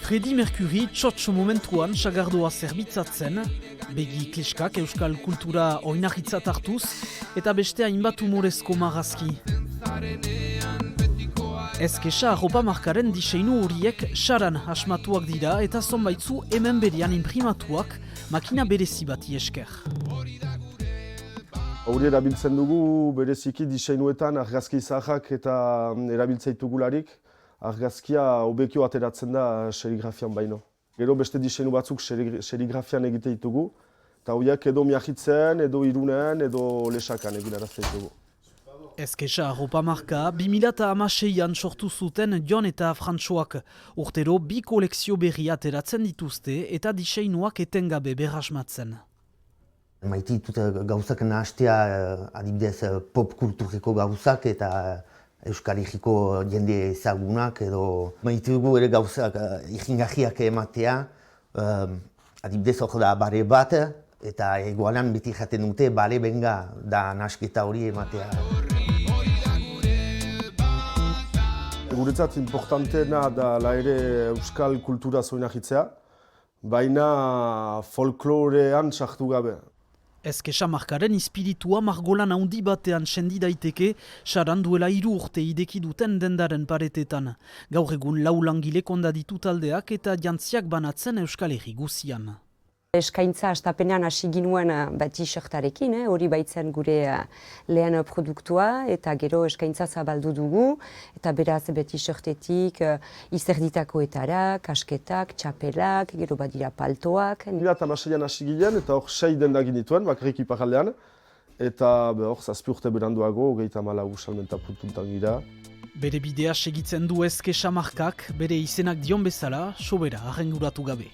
Freddie Mercury txotxo momentuan sagardoa zerbitzatzen, begi kleskak euskal kultura oinarritzat hartuz, eta beste hainbat humorezko marrazki. Ezkesa arropa markaren diseinu horiek saran asmatuak dira eta zonbaitzu hemen berean imprimatuak makina berezi bati esker. Hori erabiltzen dugu bereziki diseinuetan argazki zaharrak eta erabiltzea ditugularik. Argazkia hobekio ateratzen da serigrafian baino. Gero beste diseinu batzuk serigrafian egite ditugu, eta horiek edo miahitzen, edo irunen, edo lesakan egin arazten ditugu. Ezkesa arropa marka 2016an sortu zuten Jon eta Frantxoak. Urtero 2 kolekzio berri ateratzen dituzte eta diseinuak etengabe berrasmatzen. Maite ditut gauzak nahastea, adibidez pop kultureko gauzak eta Euskal Herriko jende ezagunak edo maite dugu ere gauzak iringarriak ematea. Adibidez hor da bare bat eta egoalan beti jaten dute bale benga da nasketa hori ematea. Guretzat importanteena da ere euskal kultura oinarritzea, baina folklorean sartu gabe. Ezkesa markaren espiritua margolan handi batean sendi daiteke, saran duela 3 urte ideki duten dendaren paretetan. Gaur egun 4 langile kondaditu taldeak eta jantziak banatzen Euskal Herri guzian. Eskaintza astapenean hasi ginuen t-shirtarekin, hori baitzen gure lehen produktua eta gero eskaintza zabaldu dugu eta beraz t-shirtetik izerditakoetara, kasketak, txapelak, gero badira paltoak. 2016an hasi ginen eta hor 6 denda ginituen, bakarrik iparaldean, eta hor 7 urte beranduago, 34 salmenta puntuntan gira. Bere bidea segitzen du Ezkesa markak, bere izenak dion bezala, sobera arrenguratu gabe.